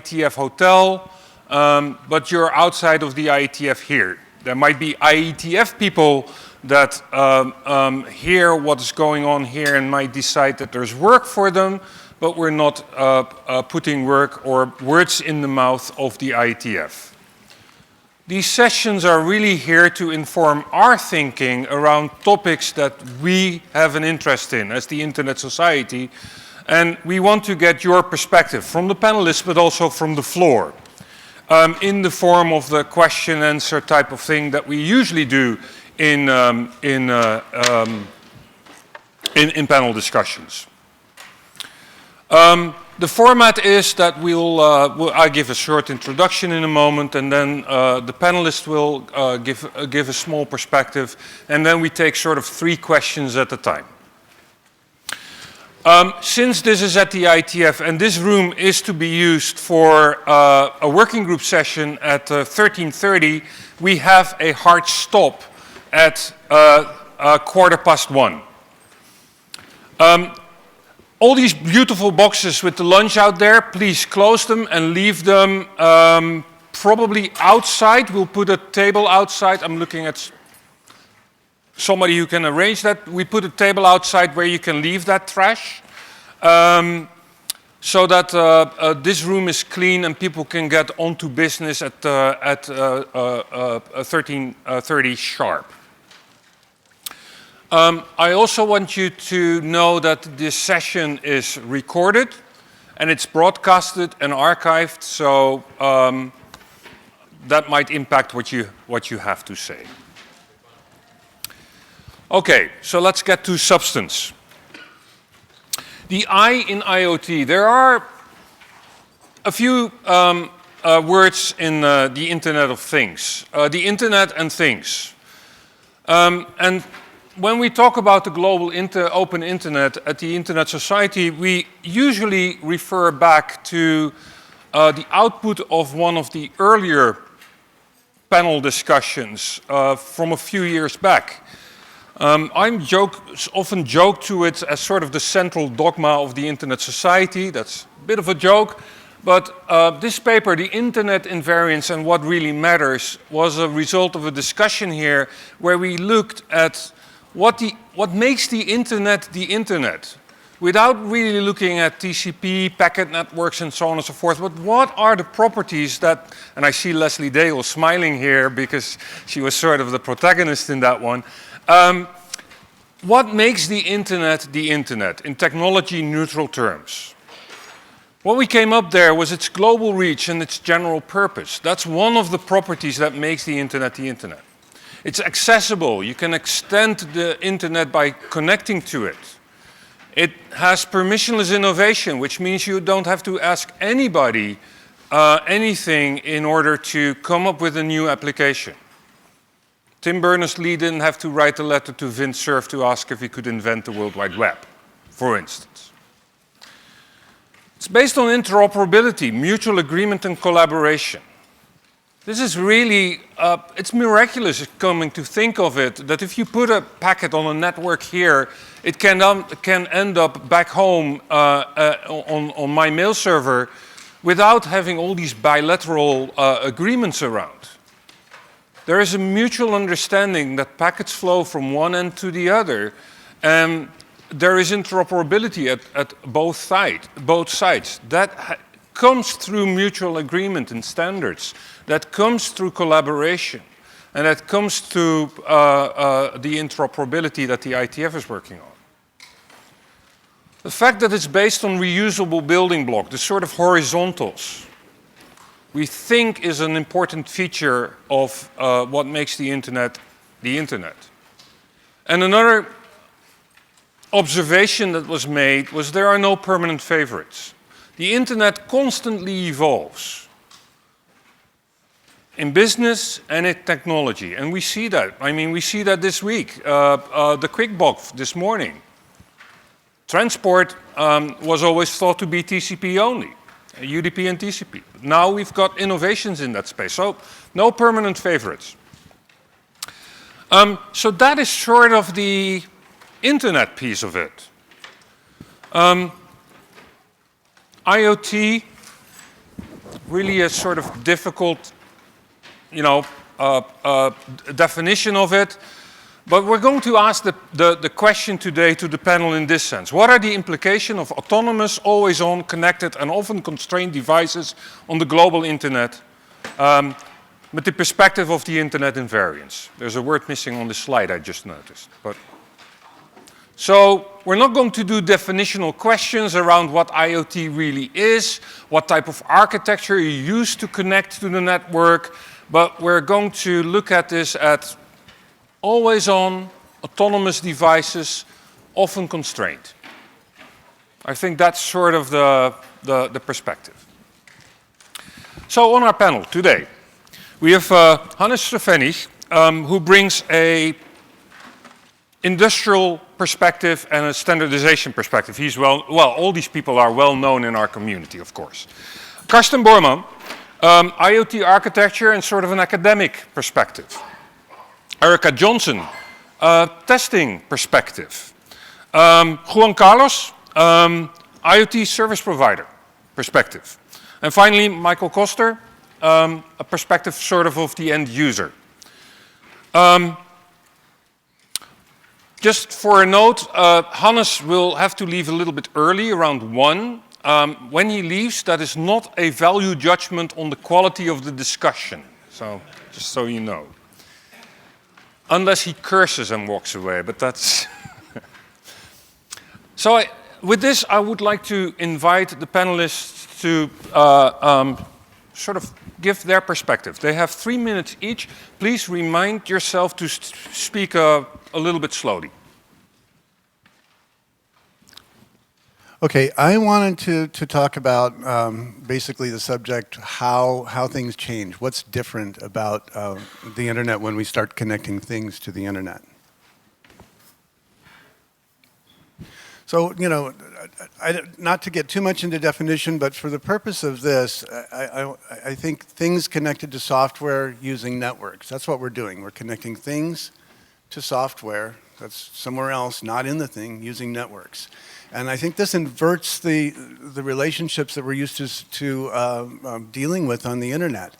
IETF hotel, but you're outside of the IETF here. There might be IETF people that hear what's going on here and might decide that there's work for them, but we're not putting work or words in the mouth of the IETF. These sessions are really here to inform our thinking around topics that we have an interest in as the Internet Society, and we want to get your perspective from the panelists, but also from the floor, in the form of the question-answer type of thing that we usually do in panel discussions. The format is that I'll give a short introduction in a moment, and then the panelists will give a small perspective, and then we take sort of 3 questions at a time. Since this is at the IETF and this room is to be used for a working group session at 13:30, we have a hard stop at 1:15. All these beautiful boxes with the lunch out there, please close them and leave them probably outside. We'll put a table outside. I'm looking at somebody who can arrange that. We put a table outside where you can leave that trash so that this room is clean and people can get on to business at 13:30 sharp. I also want you to know that this session is recorded and it's broadcasted and archived, so that might impact what you have to say. Okay, so let's get to substance. The I in IoT. There are a few words in the Internet of Things. The Internet and things. And when we talk about the global open internet at the Internet Society, we usually refer back to the output of one of the earlier panel discussions from a few years back. I often joke to it as sort of the central dogma of the Internet Society. That's a bit of a joke, but this paper, The Internet Invariance and What Really Matters, was a result of a discussion here where we looked at what makes the Internet, without really looking at TCP, packet networks, and so on and so forth. But what are the properties that, and I see Leslie Dale smiling here because she was sort of the protagonist in that one. What makes the Internet in technology neutral terms? What we came up there was its global reach and its general purpose. That's one of the properties that makes the Internet. It's accessible. You can extend the Internet by connecting to it. It has permissionless innovation, which means you don't have to ask anybody anything in order to come up with a new application. Tim Berners-Lee didn't have to write a letter to Vint Cerf to ask if he could invent the World Wide Web, for instance. It's based on interoperability, mutual agreement and collaboration. This is really, it's miraculous coming to think of it, that if you put a packet on a network here, it can end up back home on my mail server without having all these bilateral agreements around. There is a mutual understanding that packets flow from one end to the other, and there is interoperability at both sides. That comes through mutual agreement and standards. That comes through collaboration, and that comes through the interoperability that the IETF is working on. The fact that it's based on reusable building blocks, the sort of horizontals, we think is an important feature of what makes the Internet. And another observation that was made was there are no permanent favorites. The Internet constantly evolves in business and in technology, and we see that. I mean, we see that this week. The QuickBox this morning. Transport was always thought to be TCP only, UDP and TCP. Now we've got innovations in that space, so no permanent favorites. So that is sort of the Internet piece of it. IoT really a sort of difficult, definition of it. But we're going to ask the question today to the panel in this sense. What are the implications of autonomous, always-on, connected, and often constrained devices on the global internet with the perspective of the internet invariance? There's a word missing on the slide I just noticed. So we're not going to do definitional questions around what IoT really is, what type of architecture you use to connect to the network, but we're going to look at this at always-on, autonomous devices, often constrained. I think that's sort of the perspective. So on our panel today, we have Hannes Stefenig, who brings a industrial perspective and a standardization perspective. He's all these people are well known in our community, of course. Karsten Bormann, IoT architecture and sort of an academic perspective. Erica Johnson, testing perspective. Juan Carlos, IoT service provider perspective. And finally, Michael Koster, a perspective sort of the end user. Just for a note, Hannes will have to leave a little bit early, around 1. When he leaves, that is not a value judgment on the quality of the discussion. So, just so you know. Unless he curses and walks away, but that's... So with this, I would like to invite the panelists to sort of give their perspective. They have 3 minutes each. Please remind yourself to speak a little bit slowly. Okay, I wanted to talk about basically the subject, how things change. What's different about the internet when we start connecting things to the internet? So, not to get too much into definition, but for the purpose of this, I think things connected to software using networks. That's what we're doing. We're connecting things to software that's somewhere else, not in the thing, using networks. And I think this inverts the relationships that we're used to dealing with on the internet.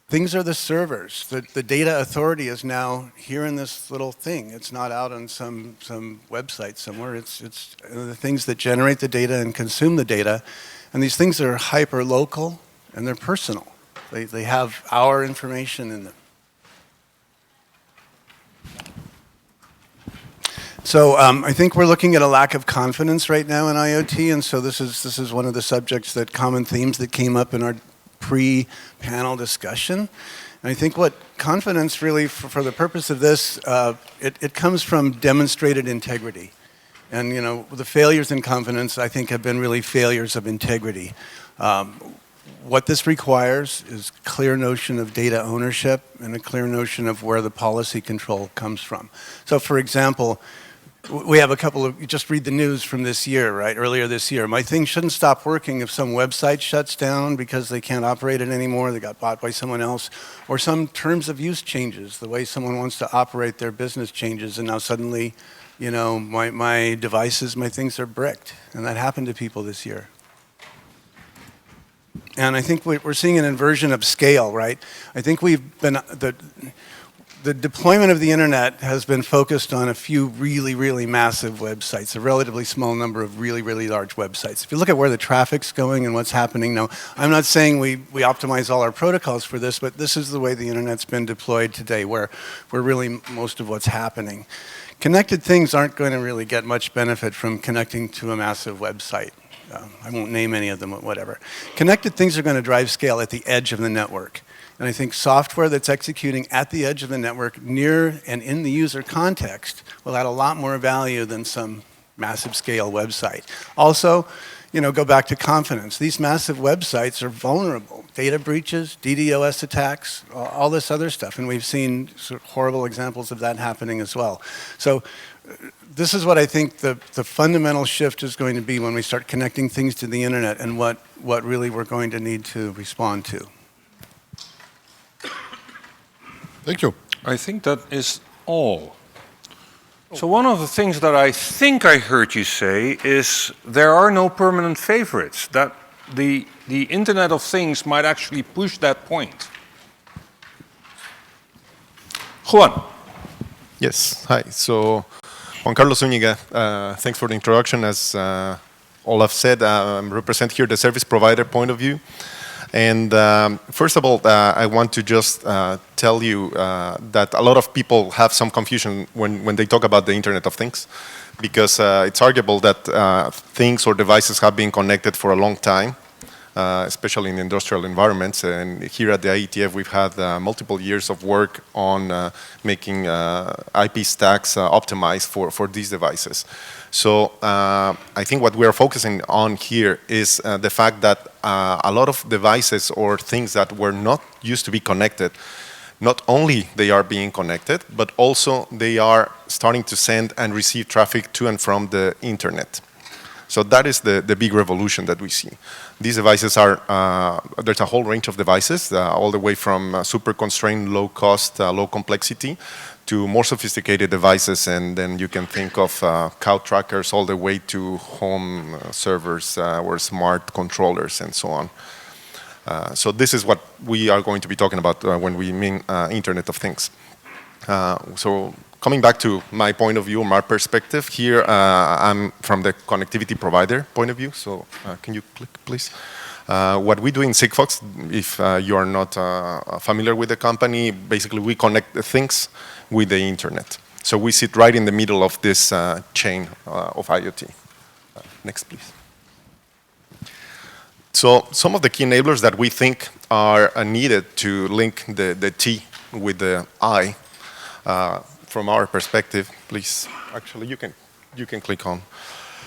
Things are the servers. The data authority is now here in this little thing. It's not out on some website somewhere. It's the things that generate the data and consume the data. And these things are hyper-local and they're personal. They have our information in them. So I think we're looking at a lack of confidence right now in IoT, and so this is one of the subjects common themes that came up in our pre-panel discussion. And I think what confidence really, for the purpose of this, it comes from demonstrated integrity. And the failures in confidence, I think, have been really failures of integrity. What this requires is a clear notion of data ownership and a clear notion of where the policy control comes from. So for example, we have a couple of, you just read the news from this year, right? Earlier this year. My thing shouldn't stop working if some website shuts down because they can't operate it anymore, they got bought by someone else, or some terms of use changes, the way someone wants to operate their business changes, and now suddenly, my devices, my things are bricked. And that happened to people this year. And I think we're seeing an inversion of scale, right? I think we've been, the deployment of the internet has been focused on a few really, really massive websites, a relatively small number of really, really large websites. If you look at where the traffic's going and what's happening now, I'm not saying we optimize all our protocols for this, but this is the way the internet's been deployed today, where really most of what's happening. Connected things aren't going to really get much benefit from connecting to a massive website. I won't name any of them, but whatever. Connected things are going to drive scale at the edge of the network. And I think software that's executing at the edge of the network, near and in the user context, will add a lot more value than some massive scale website. Also, go back to confidence. These massive websites are vulnerable. Data breaches, DDoS attacks, all this other stuff. And we've seen sort of horrible examples of that happening as well. So this is what I think the fundamental shift is going to be when we start connecting things to the internet, and what really we're going to need to respond to. Thank you. I think that is all. So one of the things that I think I heard you say is there are no permanent favorites. That the Internet of Things might actually push that point. Juan. Yes, hi. So, Juan Carlos Zúñiga, thanks for the introduction. As Olaf said, I represent here the service provider point of view. And first of all, I want to just tell you that a lot of people have some confusion when they talk about the Internet of Things, because it's arguable that things or devices have been connected for a long time, especially in industrial environments. And here at the IETF, we've had multiple years of work on making IP stacks optimized for these devices. So I think what we are focusing on here is the fact that a lot of devices or things that were not used to be connected, not only they are being connected, but also they are starting to send and receive traffic to and from the internet. So that is the big revolution that we see. These devices are, there's a whole range of devices, all the way from super constrained, low cost, low complexity, to more sophisticated devices, and then you can think of cow trackers all the way to home servers or smart controllers and so on. So this is what we are going to be talking about when we mean Internet of Things. So coming back to my point of view, my perspective, here I'm from the connectivity provider point of view, so can you click please? What we do in Sigfox, if you are not familiar with the company, basically we connect the things with the internet. So we sit right in the middle of this chain of IoT. Next, please. So some of the key enablers that we think are needed to link the T with the I, from our perspective, please, actually you can click on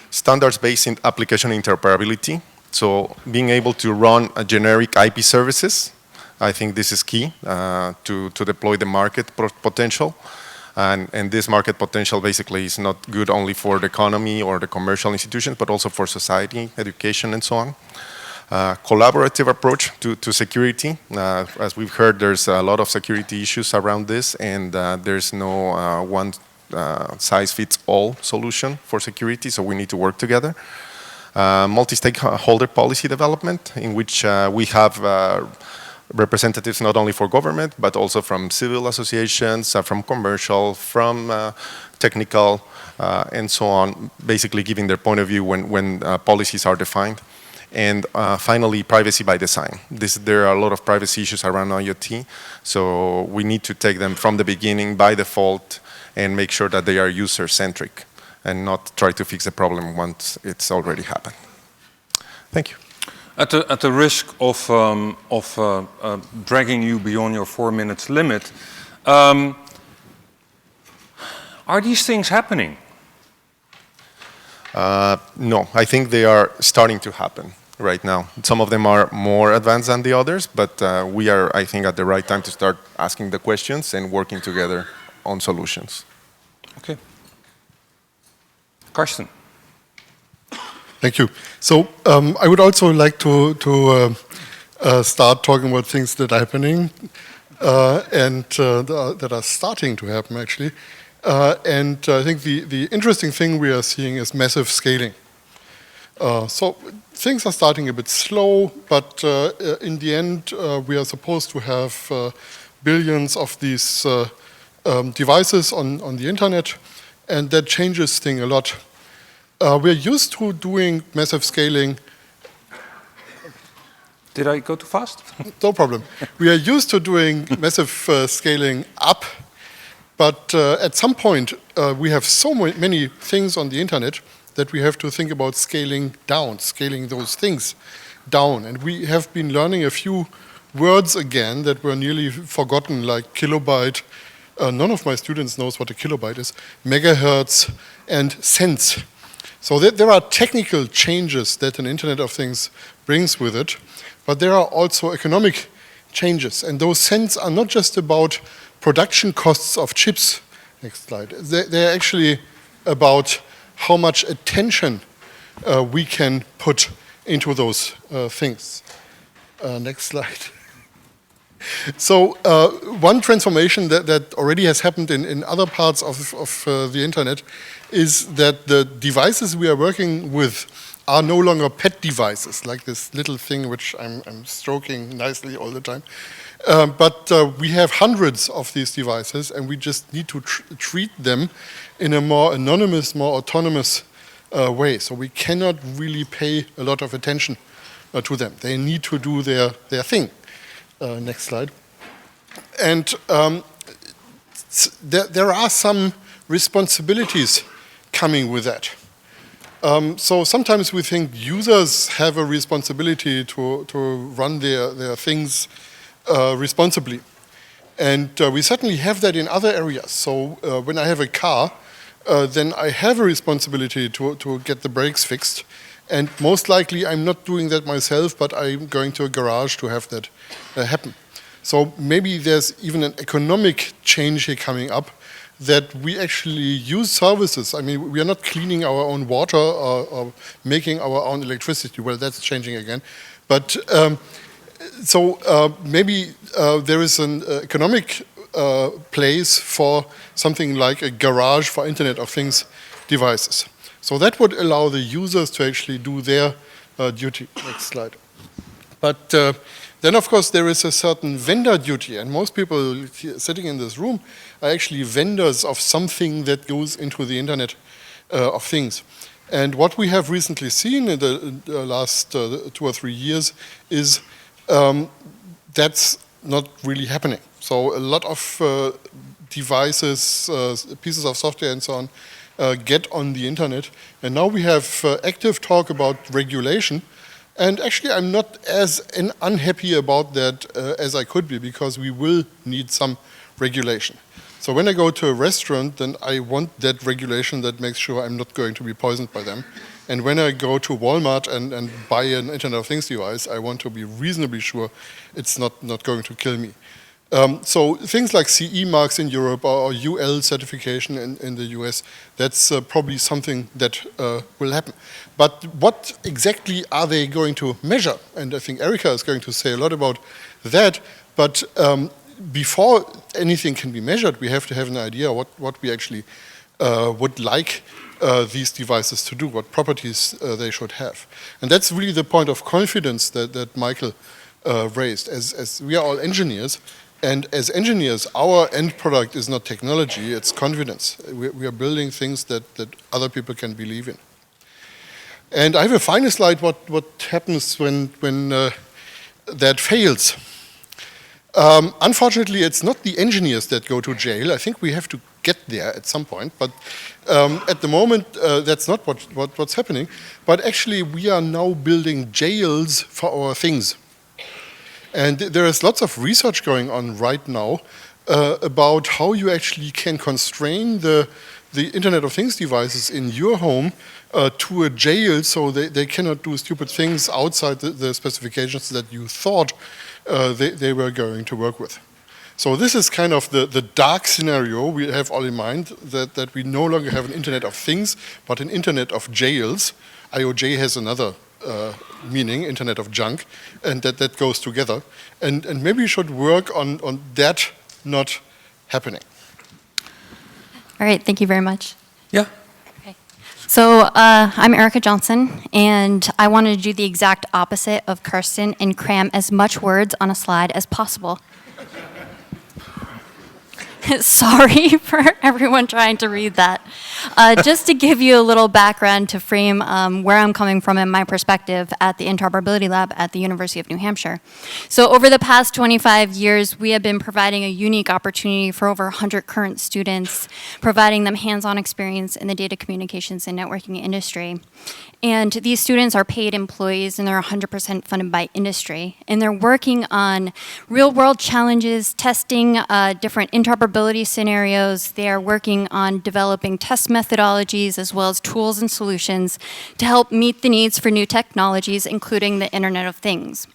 standards-based application interoperability. So being able to run a generic IP services, I think this is key to deploy the market potential. And this market potential basically is not good only for the economy or the commercial institutions, but also for society, education, and so on. Collaborative approach to security. As we've heard, there's a lot of security issues around this, and there's no one size fits all solution for security, so we need to work together. Multi-stakeholder policy development, in which we have representatives not only for government, but also from civil associations, from commercial, from technical, and so on, basically giving their point of view when policies are defined. And finally, privacy by design. There are a lot of privacy issues around IoT, so we need to take them from the beginning by default and make sure that they are user-centric and not try to fix the problem once it's already happened. Thank you. At the risk of dragging you beyond your 4 minutes limit, are these things happening? No, I think they are starting to happen right now. Some of them are more advanced than the others, but we are, I think, at the right time to start asking the questions and working together on solutions. Okay. Karsten. Thank you. So I would also like to start talking about things that are happening and that are starting to happen, actually. And I think the interesting thing we are seeing is massive scaling. So things are starting a bit slow, but in the end, we are supposed to have billions of these devices on the internet, and that changes things a lot. We're used to doing massive scaling. Did I go too fast? No problem. We are used to doing massive scaling up, but at some point, we have so many things on the internet that we have to think about scaling down, scaling those things down. And we have been learning a few words again that were nearly forgotten, like kilobyte. None of my students knows what a kilobyte is. Megahertz and cents. So there are technical changes that an Internet of Things brings with it, but there are also economic changes. And those cents are not just about production costs of chips. Next slide. They're actually about how much attention we can put into those things. Next slide. So one transformation that already has happened in other parts of the internet is that the devices we are working with are no longer pet devices, like this little thing which I'm stroking nicely all the time. But we have hundreds of these devices, and we just need to treat them in a more anonymous, more autonomous way. So we cannot really pay a lot of attention to them. They need to do their thing. Next slide. And there are some responsibilities coming with that. So sometimes we think users have a responsibility to run their things responsibly. And we certainly have that in other areas. So when I have a car, then I have a responsibility to get the brakes fixed. And most likely I'm not doing that myself, but I'm going to a garage to have that happen. So maybe there's even an economic change here coming up, that we actually use services. I mean, we are not cleaning our own water or making our own electricity. Well, that's changing again. But maybe there is an economic place for something like a garage for Internet of Things devices. So that would allow the users to actually do their duty. Next slide. But then, of course, there is a certain vendor duty, and most people sitting in this room are actually vendors of something that goes into the Internet of Things. And what we have recently seen in the last 2 or 3 years is that's not really happening. So a lot of devices, pieces of software and so on, get on the Internet. And now we have active talk about regulation. And actually, I'm not as unhappy about that as I could be, because we will need some regulation. So when I go to a restaurant, then I want that regulation that makes sure I'm not going to be poisoned by them. And when I go to Walmart and buy an Internet of Things device, I want to be reasonably sure it's not going to kill me. So things like CE marks in Europe or UL certification in the US, that's probably something that will happen. But what exactly are they going to measure? And I think Erika is going to say a lot about that. But before anything can be measured, we have to have an idea what we actually would like these devices to do, what properties they should have. And that's really the point of confidence that Michael raised. As we are all engineers, and as engineers, our end product is not technology, it's confidence. We are building things that other people can believe in. And I have a final slide, what happens when that fails. Unfortunately, it's not the engineers that go to jail. I think we have to get there at some point. But at the moment, that's not what's happening. But actually, we are now building jails for our things. And there is lots of research going on right now about how you actually can constrain the Internet of Things devices in your home to a jail, so they cannot do stupid things outside the specifications that you thought they were going to work with. So this is kind of the dark scenario we have all in mind, that we no longer have an Internet of Things, but an Internet of jails. IOJ has another meaning, Internet of Junk, and that goes together. And maybe we should work on that not happening. All right, thank you very much. Yeah. Okay. So I'm Erica Johnson, and I wanted to do the exact opposite of Kirsten and cram as much words on a slide as possible. Sorry for everyone trying to read that. Just to give you a little background to frame where I'm coming from and my perspective at the Interoperability Lab at the University of New Hampshire. So over the past 25 years, we have been providing a unique opportunity for over 100 current students, providing them hands-on experience in the data communications and networking industry. And these students are paid employees, and they're 100% funded by industry. And they're working on real-world challenges, testing different interoperability scenarios. They are working on developing test methodologies as well as tools and solutions to help meet the needs for new technologies, including the Internet of Things.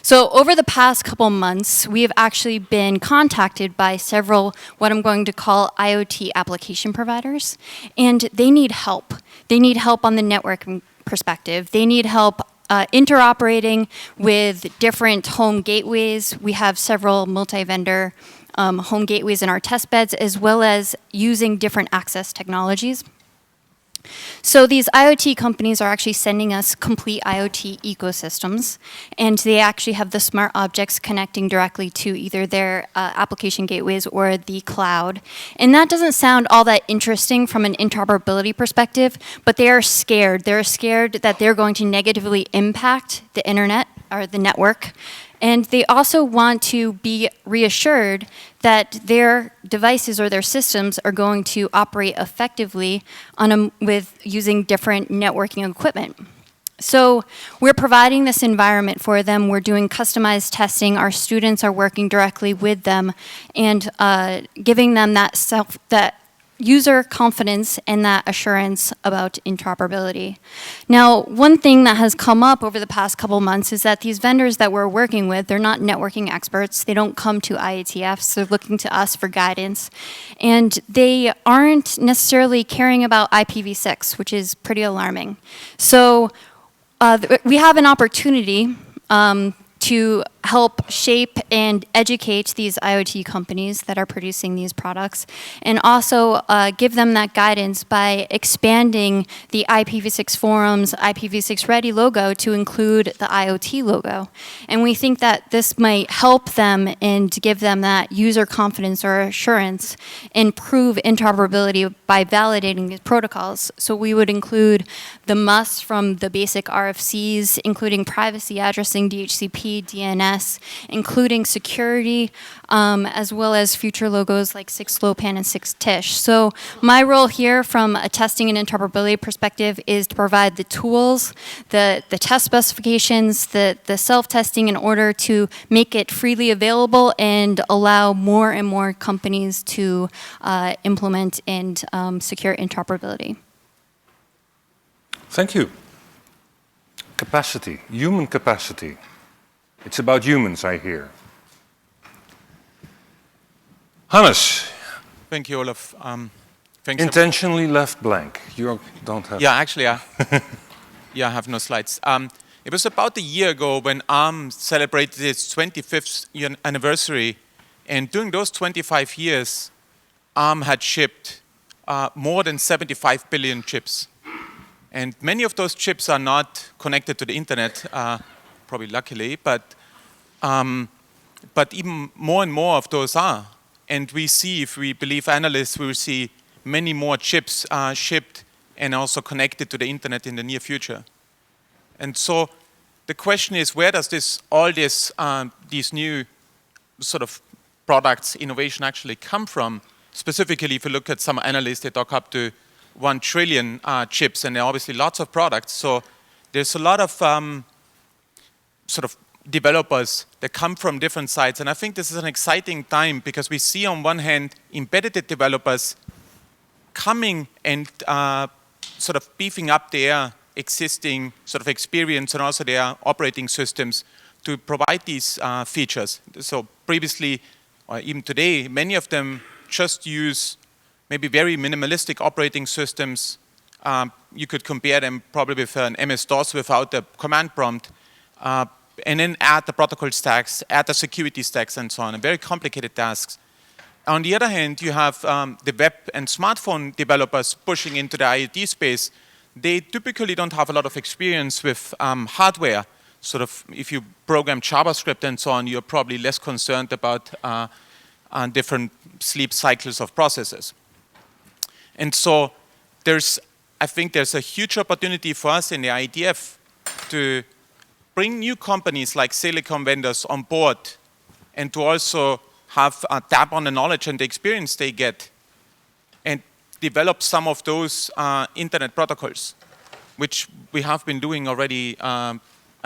So over the past couple months, we have actually been contacted by several what I'm going to call IoT application providers, and they need help. They need help on the networking perspective. They need help interoperating with different home gateways. We have several multi-vendor home gateways in our test beds, as well as using different access technologies. So these IoT companies are actually sending us complete IoT ecosystems, and they actually have the smart objects connecting directly to either their application gateways or the cloud. And that doesn't sound all that interesting from an interoperability perspective, but they are scared. They're scared that they're going to negatively impact the internet or the network. And they also want to be reassured that their devices or their systems are going to operate effectively with using different networking equipment. So we're providing this environment for them. We're doing customized testing. Our students are working directly with them and giving them that user confidence and that assurance about interoperability. Now, one thing that has come up over the past couple months is that these vendors that we're working with, they're not networking experts. They don't come to IETFs. They're looking to us for guidance. And they aren't necessarily caring about IPv6, which is pretty alarming. So we have an opportunity to help shape and educate these IoT companies that are producing these products, and also give them that guidance by expanding the IPv6 forums, IPv6 ready logo to include the IoT logo. And we think that this might help them and give them that user confidence or assurance and prove interoperability by validating these protocols. So we would include the musts from the basic RFCs, including privacy addressing, DHCP, DNS, including security, as well as future logos like 6LoWPAN and 6TiSH. So my role here from a testing and interoperability perspective is to provide the tools, the test specifications, the self-testing in order to make it freely available and allow more and more companies to implement and secure interoperability. Thank you. Capacity, human capacity. It's about humans, I hear. Hannes. Thank you, Olaf. Intentionally left blank. You don't have... Yeah, actually, I have no slides. It was about a year ago when ARM celebrated its 25th anniversary, and during those 25 years, ARM had shipped more than 75 billion chips. And many of those chips are not connected to the internet, probably luckily, but even more and more of those are. And we see, if we believe analysts, we will see many more chips shipped and also connected to the internet in the near future. And so the question is, where does these new sort of products, innovation actually come from? Specifically, if you look at some analysts, they talk up to 1 trillion chips, and there are obviously lots of products. So there's a lot of sort of developers that come from different sides. And I think this is an exciting time because we see on one hand embedded developers coming and sort of beefing up their existing sort of experience and also their operating systems to provide these features. So previously, or even today, many of them just use maybe very minimalistic operating systems. You could compare them probably with an MS-DOS without the command prompt. And then add the protocol stacks, add the security stacks, and so on, and very complicated tasks. On the other hand, you have the web and smartphone developers pushing into the IoT space. They typically don't have a lot of experience with hardware. Sort of, if you program JavaScript and so on, you're probably less concerned about different sleep cycles of processes. And so I think there's a huge opportunity for us in the IETF to bring new companies like silicon vendors on board and to also have a tap on the knowledge and the experience they get and develop some of those internet protocols, which we have been doing already, I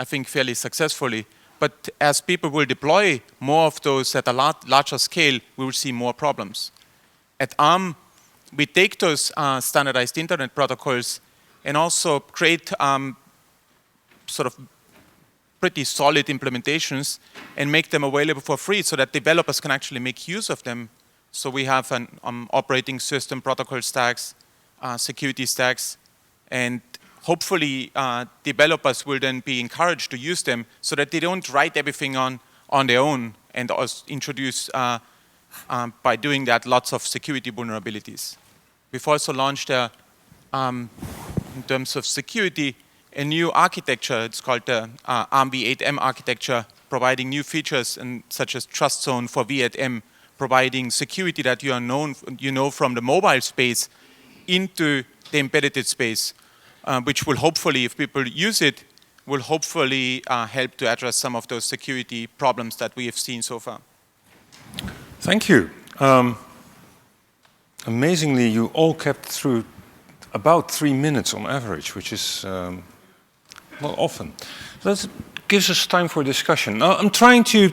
think, fairly successfully. But as people will deploy more of those at a larger scale, we will see more problems. At ARM, we take those standardized internet protocols and also create sort of pretty solid implementations and make them available for free so that developers can actually make use of them. So we have an operating system, protocol stacks, security stacks, and hopefully developers will then be encouraged to use them so that they don't write everything on their own and also introduce, by doing that, lots of security vulnerabilities. We've also launched a in terms of security, a new architecture. It's called the ARMv8M architecture, providing new features such as trust zone for v8M, providing security that you know from the mobile space into the embedded space, which will hopefully, if people use it, will hopefully help to address some of those security problems that we have seen so far. Thank you. Amazingly, you all kept through about 3 minutes on average, which is well, often. That gives us time for discussion. Now, I'm trying to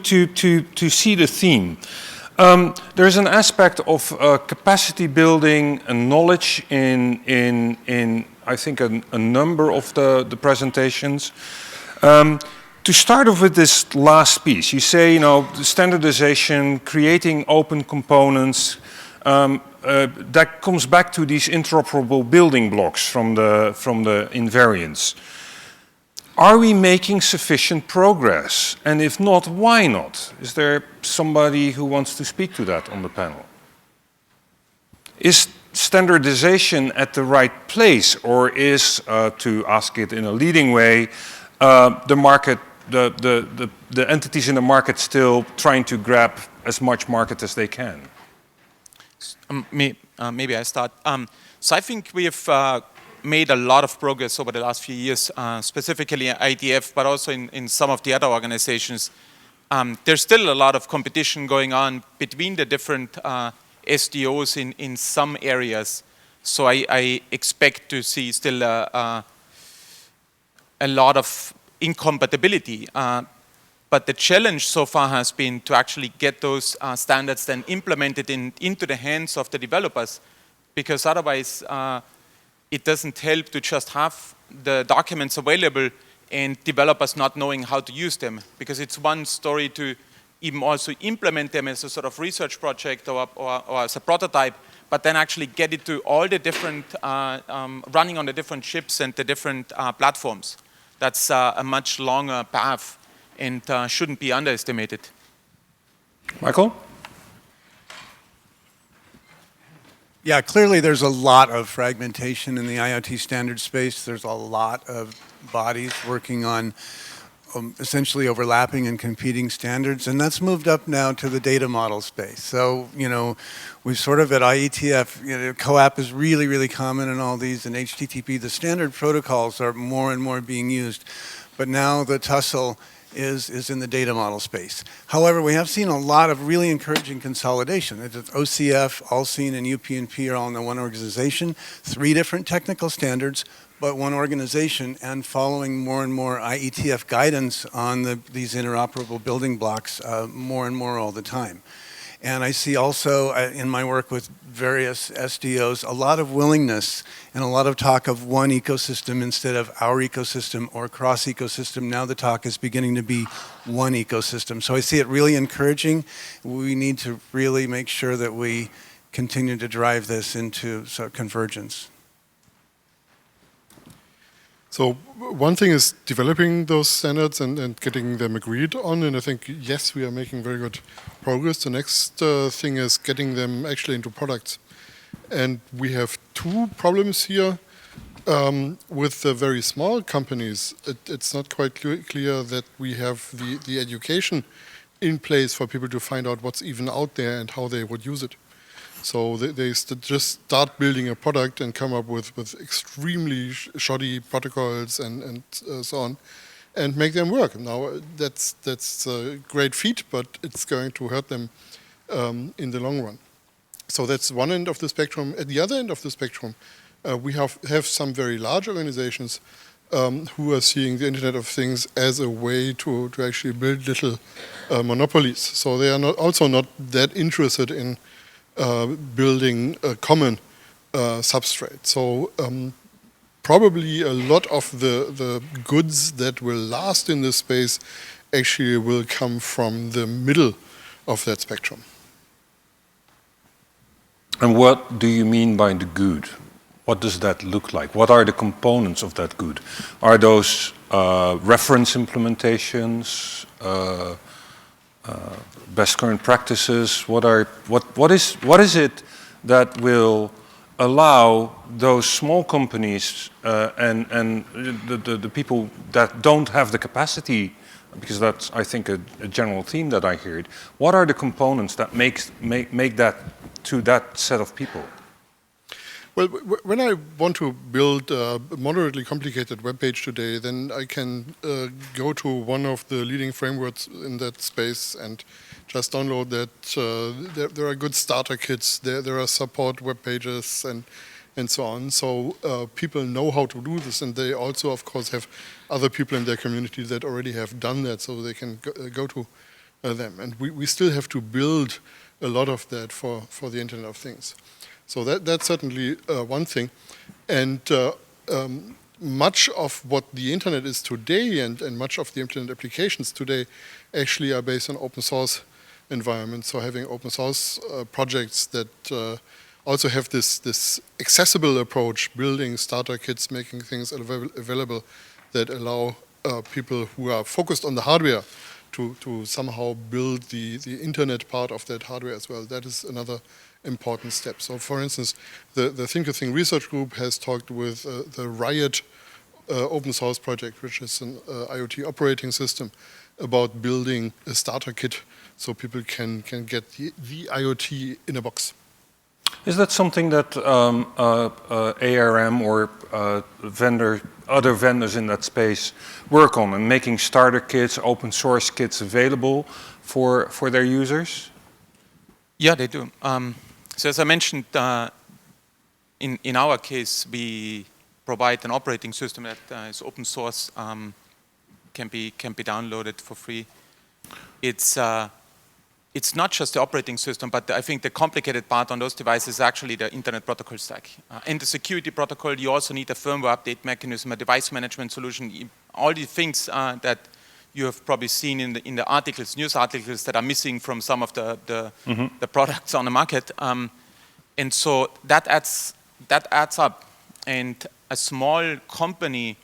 see the theme. There is an aspect of capacity building and knowledge in I think, a number of the presentations. To start off with this last piece, you say, the standardization, creating open components, that comes back to these interoperable building blocks from the invariants. Are we making sufficient progress? And if not, why not? Is there somebody who wants to speak to that on the panel? Is standardization at the right place, or is, to ask it in a leading way, the market, the entities in the market still trying to grab as much market as they can? Maybe I start. So I think we have made a lot of progress over the last few years, specifically at IETF, but also in some of the other organizations. There's still a lot of competition going on between the different SDOs in some areas. So I expect to see still a lot of incompatibility. But the challenge so far has been to actually get those standards then implemented into the hands of the developers, because otherwise it doesn't help to just have the documents available and developers not knowing how to use them, because it's one story to even also implement them as a sort of research project or as a prototype, but then actually get it to all the different, running on the different chips and the different platforms. That's a much longer path and shouldn't be underestimated. Michael? Yeah, clearly there's a lot of fragmentation in the IoT standard space. There's a lot of bodies working on essentially overlapping and competing standards, and that's moved up now to the data model space. So, we sort of at IETF, CoAP is really, really common in all these, and HTTP, the standard protocols are more and more being used. But now the tussle is in the data model space. However, we have seen a lot of really encouraging consolidation. OCF, Allseen, and UPnP are all in the one organization, 3 different technical standards, but one organization, and following more and more IETF guidance on these interoperable building blocks more and more all the time. And I see also in my work with various SDOs a lot of willingness and a lot of talk of one ecosystem instead of our ecosystem or cross ecosystem. Now the talk is beginning to be one ecosystem. So I see it really encouraging. We need to really make sure that we continue to drive this into convergence. So one thing is developing those standards and getting them agreed on, and I think, yes, we are making very good progress. The next thing is getting them actually into products. And we have 2 problems here. With the very small companies, it's not quite clear that we have the education in place for people to find out what's even out there and how they would use it. So they just start building a product and come up with extremely shoddy protocols and so on, and make them work. Now that's a great feat, but it's going to hurt them in the long run. So that's one end of the spectrum. At the other end of the spectrum, we have some very large organizations who are seeing the Internet of Things as a way to actually build little monopolies. So they are also not that interested in building a common substrate. So probably a lot of the goods that will last in this space actually will come from the middle of that spectrum. And what do you mean by the good? What does that look like? What are the components of that good? Are those reference implementations, best current practices? What is it that will allow those small companies and the people that don't have the capacity, because that's, I think, a general theme that I heard. What are the components that make that to that set of people? Well, when I want to build a moderately complicated web page today, then I can go to one of the leading frameworks in that space and just download that. There are good starter kits, there are support web pages and so on. So people know how to do this, and they also, of course, have other people in their community that already have done that, so they can go to them. And we still have to build a lot of that for the Internet of Things. So that's certainly one thing. And much of what the Internet is today and much of the Internet applications today actually are based on open source environments. So having open source projects that also have this accessible approach, building starter kits, making things available that allow people who are focused on the hardware to somehow build the Internet part of that hardware as well. That is another important step. So for instance, the Think to Think research group has talked with the Riot open source project, which is an IoT operating system, about building a starter kit so people can get the IoT in a box. Is that something that ARM or other vendors in that space work on, and making starter kits, open source kits available for their users? Yeah, they do. So as I mentioned, in our case, we provide an operating system that is open source, can be downloaded for free. It's not just the operating system, but I think the complicated part on those devices is actually the Internet protocol stack. And the security protocol, you also need a firmware update mechanism, a device management solution, all the things that you have probably seen in the articles, news articles that are missing from some of the products on the market. And so that adds up. And a small company,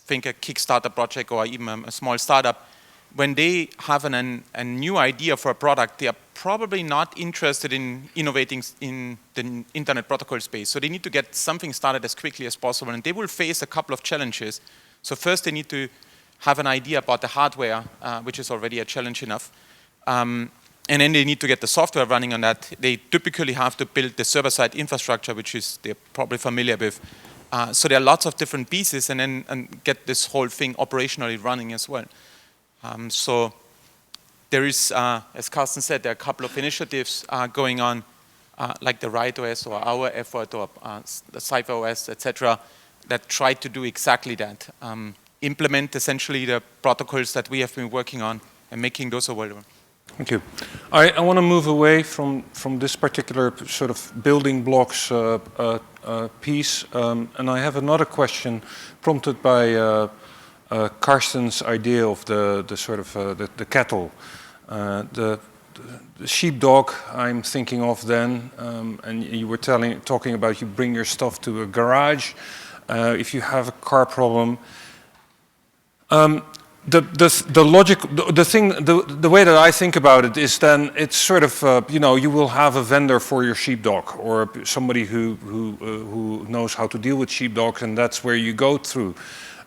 think a Kickstarter project or even a small startup, when they have a new idea for a product, they are probably not interested in innovating in the Internet protocol space. So they need to get something started as quickly as possible, and they will face a couple of challenges. So first they need to have an idea about the hardware, which is already a challenge enough. And then they need to get the software running on that. They typically have to build the server-side infrastructure, which is they're probably familiar with. So there are lots of different pieces, and get this whole thing operationally running as well. So there is, as Carsten said, there are a couple of initiatives going on, like the RightOS or our effort or the CypherOS, etc., that try to do exactly that. Implement essentially the protocols that we have been working on and making those available. Thank you. I want to move away from this particular sort of building blocks piece, and I have another question prompted by Karsten's idea of the sort of the kettle, the sheepdog. I'm thinking of then, and you were talking about you bring your stuff to a garage if you have a car problem. The logic, the way that I think about it is then it's sort of you will have a vendor for your sheepdog or somebody who knows how to deal with sheepdogs, and that's where you go through.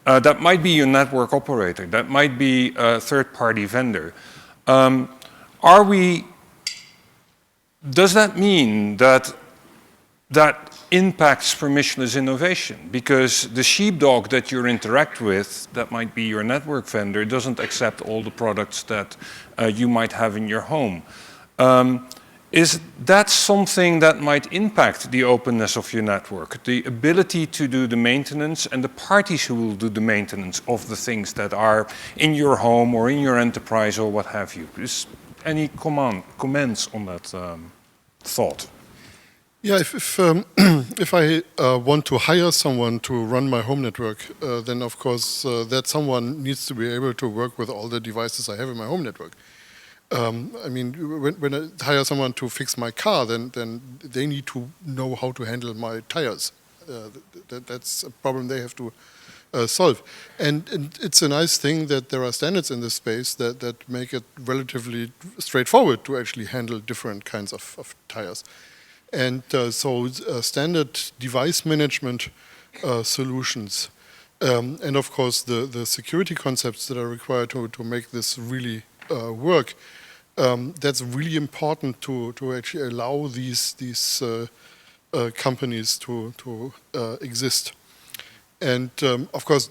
That might be your network operator. That might be a third-party vendor. Does that mean that impacts permissionless innovation? Because the sheepdog that you interact with, that might be your network vendor, doesn't accept all the products that you might have in your home. Is that something that might impact the openness of your network? The ability to do the maintenance and the parties who will do the maintenance of the things that are in your home or in your enterprise or what have you? Is any comments on that thought? Yeah, if I want to hire someone to run my home network, then of course that someone needs to be able to work with all the devices I have in my home network. I mean, when I hire someone to fix my car, then they need to know how to handle my tires. That's a problem they have to solve. And it's a nice thing that there are standards in this space that make it relatively straightforward to actually handle different kinds of tires. And so standard device management solutions, and of course the security concepts that are required to make this really work, that's really important to actually allow these companies to exist. And of course,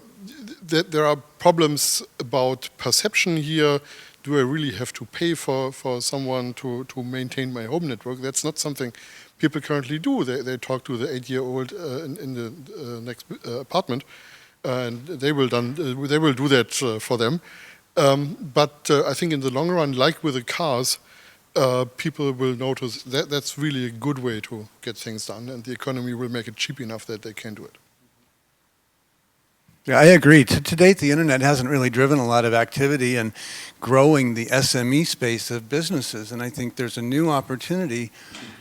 there are problems about perception here. Do I really have to pay for someone to maintain my home network? That's not something people currently do. They talk to the 8-year-old in the next apartment, and they will do that for them. But I think in the long run, like with the cars, people will notice that that's really a good way to get things done, and the economy will make it cheap enough that they can do it. Yeah, I agree. To date, the internet hasn't really driven a lot of activity in growing the SME space of businesses, and I think there's a new opportunity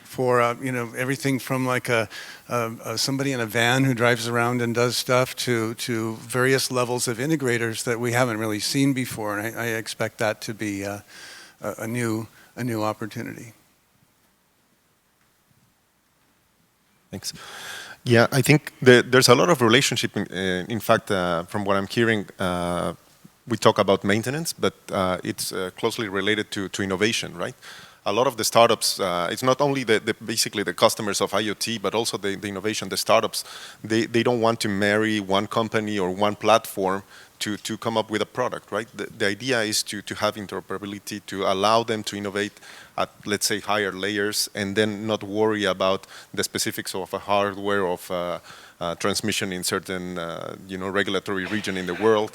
for everything from like somebody in a van who drives around and does stuff to various levels of integrators that we haven't really seen before, and I expect that to be a new opportunity. Thanks. Yeah, I think there's a lot of relationship. In fact, from what I'm hearing, we talk about maintenance, but it's closely related to innovation, right? A lot of the startups, it's not only basically the customers of IoT, but also the innovation, the startups, they don't want to marry one company or one platform to come up with a product, right? The idea is to have interoperability, to allow them to innovate at, let's say, higher layers, and then not worry about the specifics of a hardware, of transmission in certain regulatory region in the world.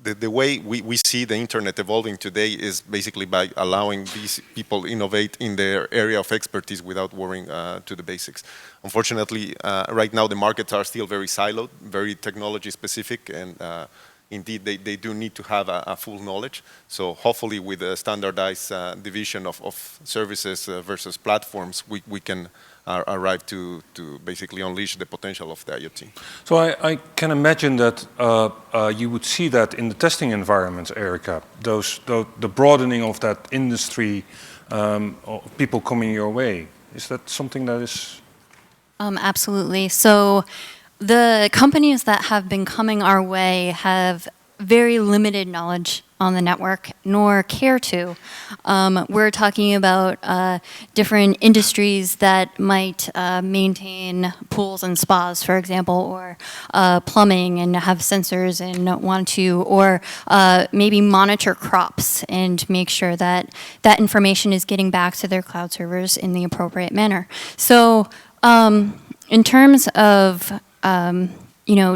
The way we see the internet evolving today is basically by allowing these people innovate in their area of expertise without worrying to the basics. Unfortunately, right now the markets are still very siloed, very technology specific, and indeed they do need to have a full knowledge. So hopefully with a standardized division of services versus platforms, we can arrive to basically unleash the potential of the IoT. So I can imagine that you would see that in the testing environments, Erica, the broadening of that industry, people coming your way. Is that something that is... Absolutely. So the companies that have been coming our way have very limited knowledge on the network, nor care to. We're talking about different industries that might maintain pools and spas, for example, or plumbing and have sensors and want to, or maybe monitor crops and make sure that that information is getting back to their cloud servers in the appropriate manner. So in terms of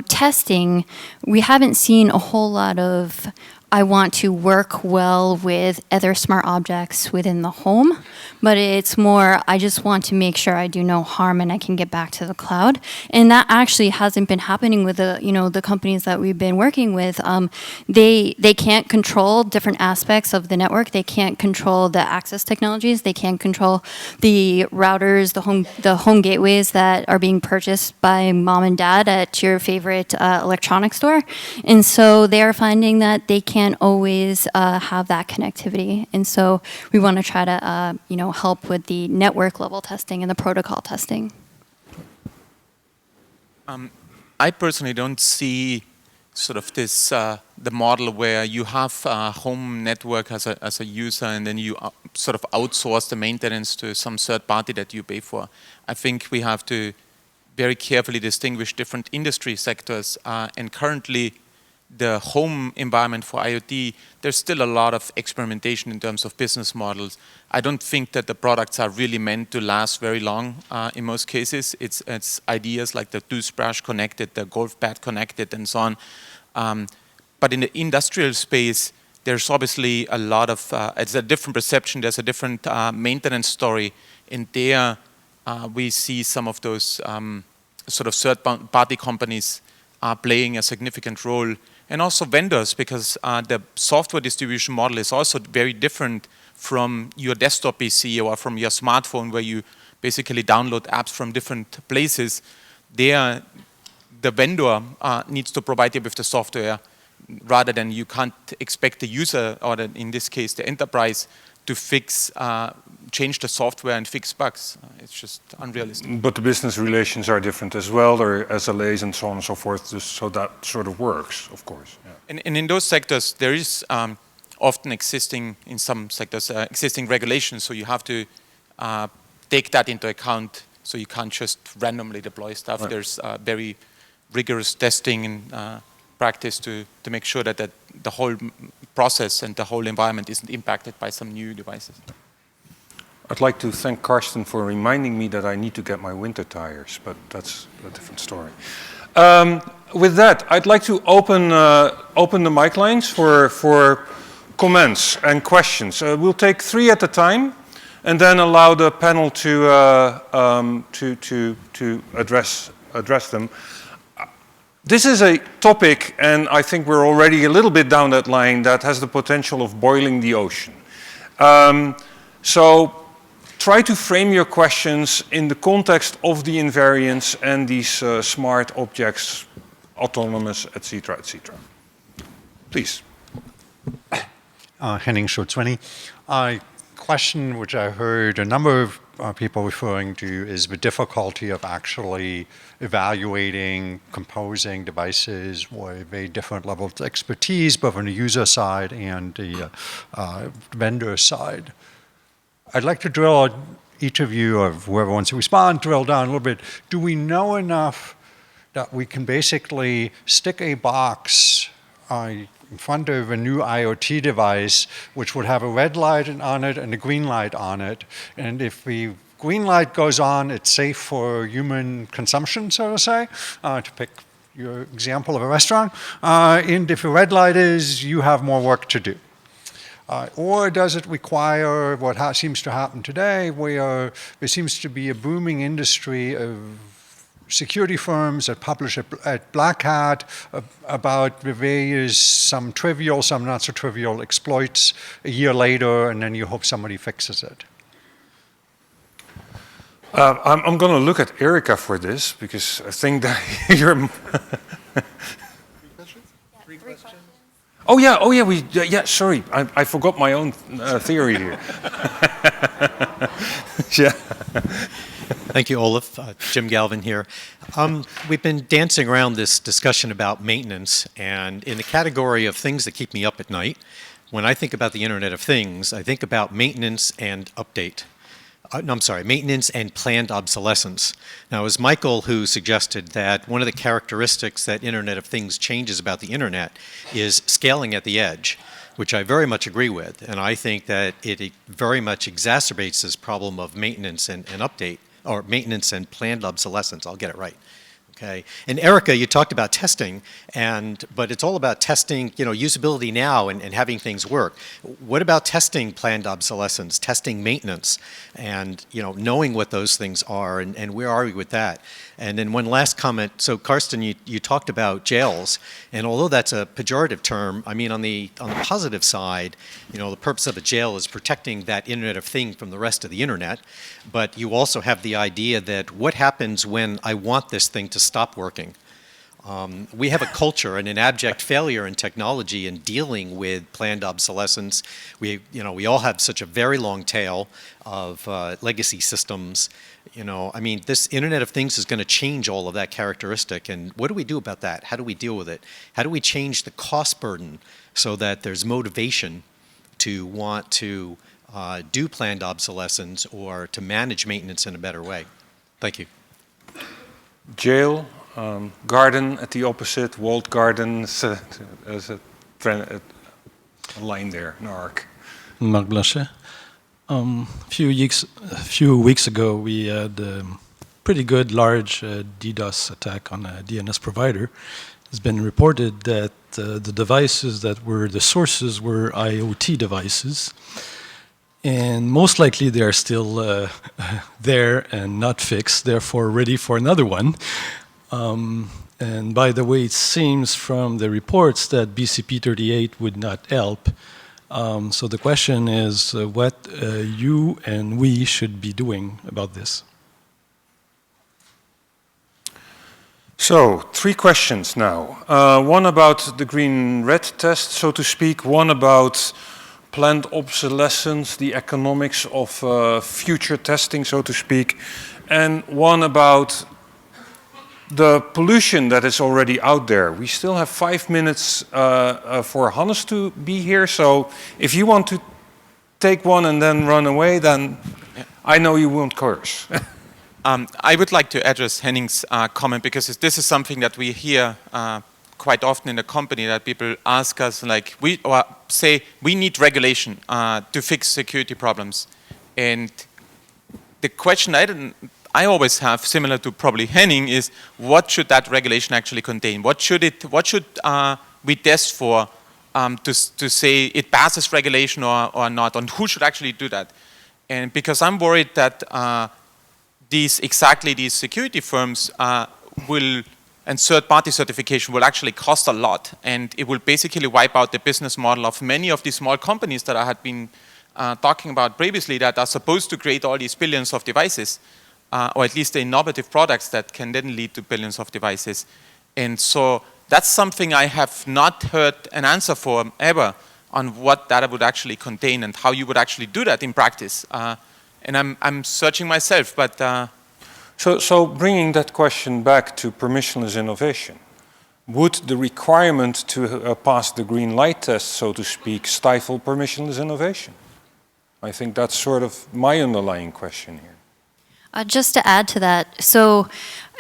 testing, we haven't seen a whole lot of I want to work well with other smart objects within the home, but it's more I just want to make sure I do no harm and I can get back to the cloud. And that actually hasn't been happening with the companies that we've been working with. They can't control different aspects of the network. They can't control the access technologies. They can't control the routers, the home gateways that are being purchased by mom and dad at your favorite electronics store. And so they are finding that they can't always have that connectivity. And so we want to try to help with the network level testing and the protocol testing. I personally don't see sort of this the model where you have a home network as a user and then you sort of outsource the maintenance to some third party that you pay for. I think we have to very carefully distinguish different industry sectors, and currently the home environment for IoT, there's still a lot of experimentation in terms of business models. I don't think that the products are really meant to last very long in most cases. It's ideas like the toothbrush connected, the golf bat connected, and so on. But in the industrial space, there's obviously a lot of, it's a different perception, there's a different maintenance story. And there we see some of those sort of third-party companies are playing a significant role. And also vendors, because the software distribution model is also very different from your desktop PC or from your smartphone, where you basically download apps from different places. There, the vendor needs to provide you with the software, rather than you can't expect the user, or in this case the enterprise, to fix, change the software and fix bugs. It's just unrealistic. But the business relations are different as well. There are SLAs and so on and so forth, so that sort of works, of course. Yeah. And in those sectors, there is often existing, in some sectors, existing regulations, so you have to take that into account, so you can't just randomly deploy stuff. Right. There's very rigorous testing and practice to make sure that the whole process and the whole environment isn't impacted by some new devices. I'd like to thank Karsten for reminding me that I need to get my winter tires, but that's a different story. With that, I'd like to open the mic lines for comments and questions. We'll take 3 at a time, and then allow the panel to address them. This is a topic, and I think we're already a little bit down that line, that has the potential of boiling the ocean. So try to frame your questions in the context of the invariants and these smart objects, autonomous, etc., etc. Please. Henning Schultzweni. A question which I heard a number of people referring to is the difficulty of actually evaluating, composing devices with a very different level of expertise, both on the user side and the vendor side. I'd like to drill, each of you, or whoever wants to respond, drill down a little bit. Do we know enough that we can basically stick a box in front of a new IoT device, which would have a red light on it and a green light on it, and if the green light goes on, it's safe for human consumption, so to say, to pick your example of a restaurant, and if the red light is, you have more work to do. Or does it require what seems to happen today, where there seems to be a booming industry of security firms that publish at Black Hat about the various, some trivial, some not so trivial exploits a year later, and then you hope somebody fixes it? I'm going to look at Erica for this, because I think that you're... Three questions? Oh yeah, sorry, I forgot my own theory here. Yeah. Thank you, Olaf. Jim Galvin here. We've been dancing around this discussion about maintenance, and in the category of things that keep me up at night, when I think about the Internet of Things, I think about maintenance and update. Maintenance and planned obsolescence. Now, it was Michael who suggested that one of the characteristics that Internet of Things changes about the Internet is scaling at the edge, which I very much agree with, and I think that it very much exacerbates this problem of maintenance and update, or maintenance and planned obsolescence. I'll get it right. Okay. And Erica, you talked about testing, but it's all about testing, usability now and having things work. What about testing planned obsolescence, testing maintenance, and knowing what those things are, and where are we with that? And then one last comment. So Karsten, you talked about jails, and although that's a pejorative term, I mean on the positive side, the purpose of a jail is protecting that Internet of Things from the rest of the Internet. But you also have the idea that what happens when I want this thing to stop working? We have a culture and an abject failure in technology in dealing with planned obsolescence. We all have such a very long tail of legacy systems. This Internet of Things is going to change all of that characteristic. And what do we do about that? How do we deal with it? How do we change the cost burden so that there's motivation to want to do planned obsolescence or to manage maintenance in a better way? Thank you. Jail, garden at the opposite, walled garden, as a line there, an arc. Marc Blanchet. A few weeks ago, we had a pretty good large DDoS attack on a DNS provider. It's been reported that the devices that were the sources were IoT devices. And most likely they are still there and not fixed, therefore ready for another one. And by the way, it seems from the reports that BCP38 would not help. So the question is what you and we should be doing about this. So, 3 questions now. One about the green-red test, so to speak. One about planned obsolescence, the economics of future testing, so to speak, and one about the pollution that is already out there. We still have 5 minutes for Hannes to be here, so if you want to take one and then run away, then I know you won't curse. I would like to address Henning's comment, because this is something that we hear quite often in the company, that people ask us, like, say we need regulation to fix security problems. And the question I always have, similar to probably Henning, is what should that regulation actually contain? What should we test for to say it passes regulation or not, and who should actually do that? And because I'm worried that these security firms and third-party certification will actually cost a lot, and it will basically wipe out the business model of many of these small companies that I had been talking about previously, that are supposed to create all these billions of devices, or at least the innovative products that can then lead to billions of devices. And so that's something I have not heard an answer for ever, on what data would actually contain and how you would actually do that in practice. And I'm searching myself, but... So bringing that question back to permissionless innovation, would the requirement to pass the green light test, so to speak, stifle permissionless innovation? I think that's sort of my underlying question here. Just to add to that, so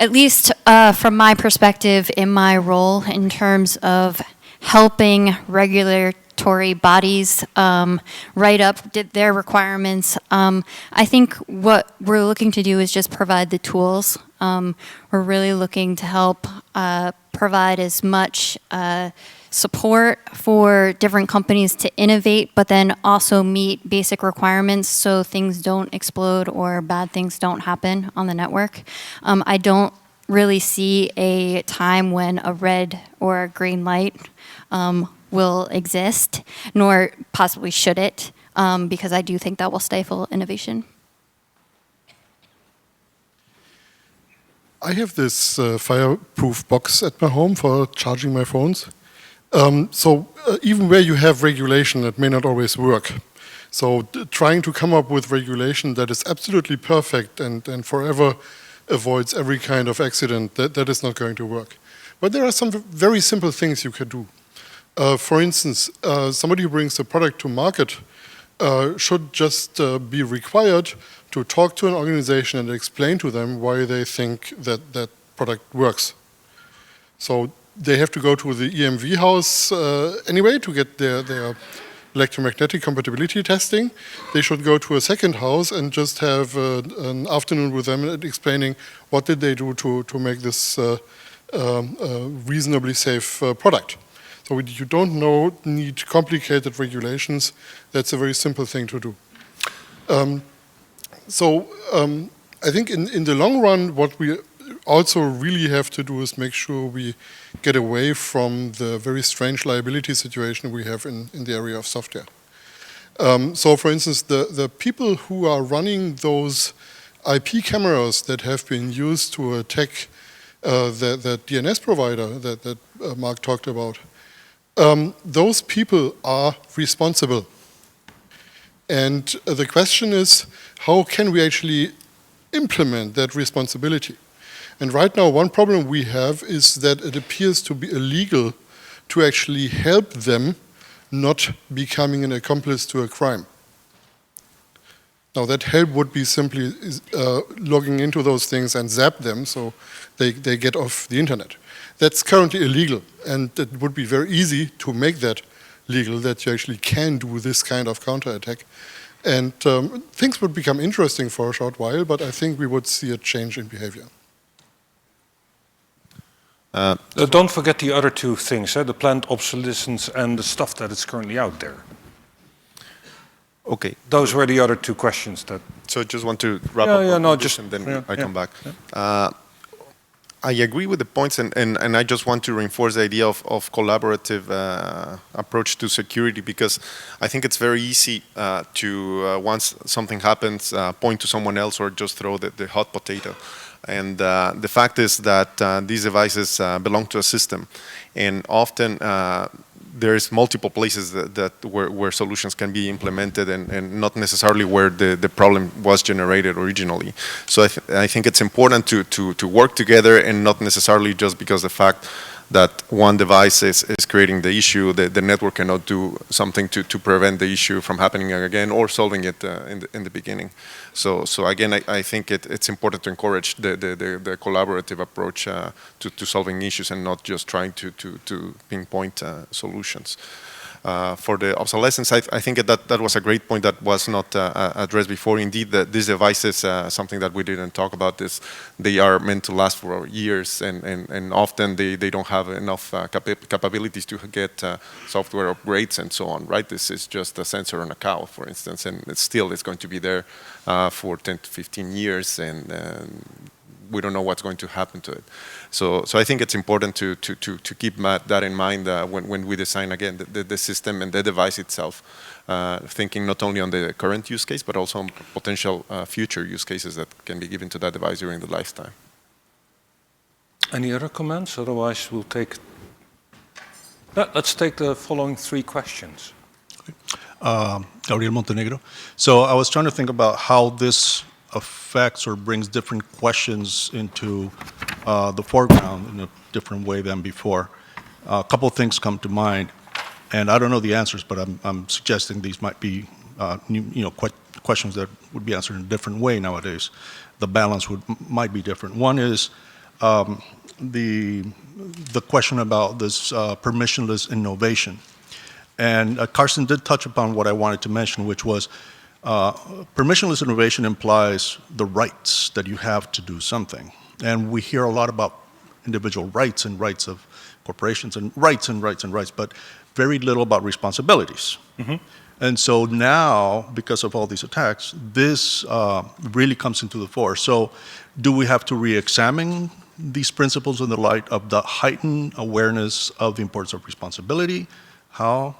at least from my perspective in my role in terms of helping regulatory bodies write up their requirements, I think what we're looking to do is just provide the tools. We're really looking to help provide as much support for different companies to innovate, but then also meet basic requirements so things don't explode or bad things don't happen on the network. I don't really see a time when a red or a green light will exist, nor possibly should it, because I do think that will stifle innovation. I have this fireproof box at my home for charging my phones. Even where you have regulation, it may not always work. So trying to come up with regulation that is absolutely perfect and forever avoids every kind of accident, that is not going to work. But there are some very simple things you can do. For instance, somebody who brings a product to market should just be required to talk to an organization and explain to them why they think that that product works. So they have to go to the EMV house anyway to get their electromagnetic compatibility testing. They should go to a second house and just have an afternoon with them explaining what did they do to make this reasonably safe product. So you don't need complicated regulations. That's a very simple thing to do. I think in the long run, what we also really have to do is make sure we get away from the very strange liability situation we have in the area of software. So for instance, the people who are running those IP cameras that have been used to attack the DNS provider that Mark talked about, those people are responsible. And the question is, how can we actually implement that responsibility? And right now, one problem we have is that it appears to be illegal to actually help them not becoming an accomplice to a crime. Now, that help would be simply logging into those things and zap them so they get off the internet. That's currently illegal, and it would be very easy to make that legal, that you actually can do this kind of counterattack. And things would become interesting for a short while, but I think we would see a change in behavior. Don't forget the other two things, the planned obsolescence and the stuff that is currently out there. Okay. Those were the other two questions that... So I just want to wrap up and then I come back. Yeah. I agree with the points, and I just want to reinforce the idea of collaborative approach to security, because I think it's very easy to, once something happens, point to someone else or just throw the hot potato. And the fact is that these devices belong to a system, and often there's multiple places where solutions can be implemented and not necessarily where the problem was generated originally. So I think it's important to work together and not necessarily just because the fact that one device is creating the issue, the network cannot do something to prevent the issue from happening again or solving it in the beginning. So again, I think it's important to encourage the collaborative approach to solving issues and not just trying to pinpoint solutions. For the obsolescence, I think that was a great point that was not addressed before. Indeed, these devices, something that we didn't talk about is they are meant to last for years, and often they don't have enough capabilities to get software upgrades and so on, right? This is just a sensor on a cow, for instance, and it's going to be there for 10 to 15 years, and we don't know what's going to happen to it. So I think it's important to keep that in mind when we design, again, the system and the device itself, thinking not only on the current use case, but also on potential future use cases that can be given to that device during the lifetime. Any other comments? Otherwise, we'll take... Let's take the following 3 questions. Gabriel Montenegro. So I was trying to think about how this affects or brings different questions into the foreground in a different way than before. A couple of things come to mind, and I don't know the answers, but I'm suggesting these might be questions that would be answered in a different way nowadays. The balance might be different. One is the question about this permissionless innovation. And Carsten did touch upon what I wanted to mention, which was permissionless innovation implies the rights that you have to do something. And we hear a lot about individual rights and rights of corporations and rights and rights and rights, but very little about responsibilities. Mm-hmm. And so now, because of all these attacks, this really comes into the fore. So do we have to re-examine these principles in the light of the heightened awareness of the importance of responsibility? How?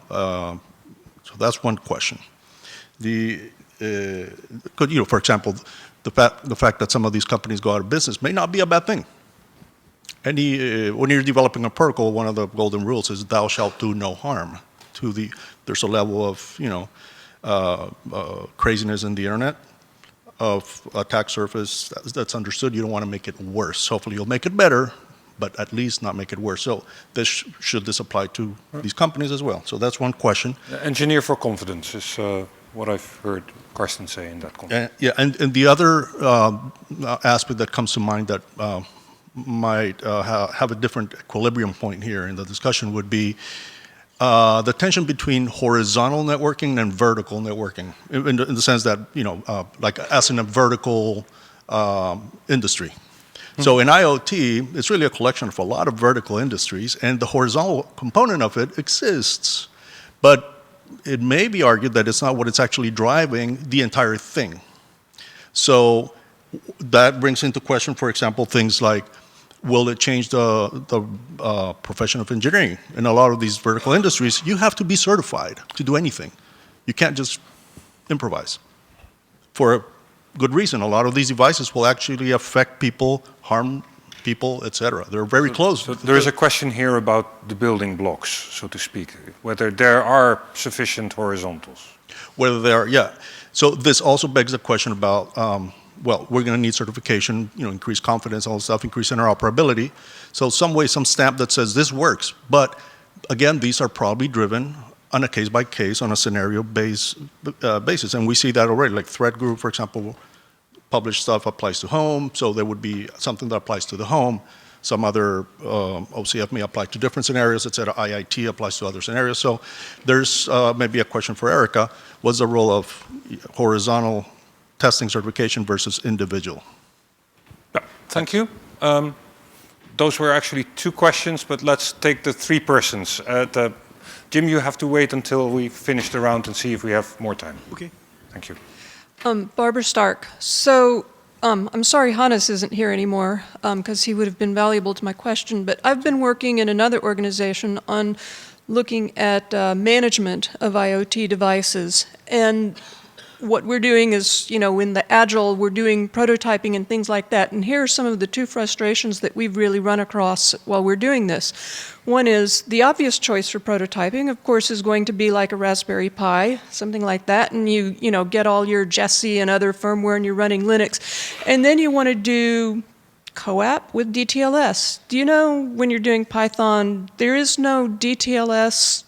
So that's one question. For example, the fact that some of these companies go out of business may not be a bad thing. When you're developing a protocol, one of the golden rules is thou shalt do no harm. There's a level of craziness in the internet, of attack surface that's understood. You don't want to make it worse. Hopefully you'll make it better, but at least not make it worse. So should this apply to these companies as well? So that's one question. Engineer for confidence is what I've heard Carsten say in that context. And the other aspect that comes to mind that might have a different equilibrium point here in the discussion would be the tension between horizontal networking and vertical networking, in the sense that, like as in a vertical industry. Mm-hmm. So in IoT, it's really a collection of a lot of vertical industries, and the horizontal component of it exists. But it may be argued that it's not what it's actually driving the entire thing. So that brings into question, for example, things like, will it change the profession of engineering? In a lot of these vertical industries, you have to be certified to do anything. You can't just improvise. For a good reason, a lot of these devices will actually affect people, harm people, etc. They're very close. So there is a question here about the building blocks, so to speak, whether there are sufficient horizontals. Whether there are, yeah. So this also begs the question about, well, we're going to need certification, increase confidence, all this stuff, increase interoperability. So some way, some stamp that says this works. But again, these are probably driven on a case-by-case, on a scenario-based basis. And we see that already, like Threat Group, for example, published stuff applies to home, so there would be something that applies to the home. Some other OCF may apply to different scenarios, et cetera. IIT applies to other scenarios. So there's maybe a question for Erica. What's the role of horizontal testing certification versus individual? Thank you. Those were actually 2 questions, but let's take the 3 persons. Jim, you have to wait until we finish the round and see if we have more time. Okay. Thank you. Barbara Stark. So I'm sorry Hannes isn't here anymore because he would have been valuable to my question, but I've been working in another organization on looking at management of IoT devices. And what we're doing is, in the Agile, we're doing prototyping and things like that. And here are some of the two frustrations that we've really run across while we're doing this. One is the obvious choice for prototyping, of course, is going to be like a Raspberry Pi, something like that, and you get all your Jessie and other firmware and you're running Linux. And then you want to do CoAP with DTLS. Do you know when you're doing Python, there is no DTLS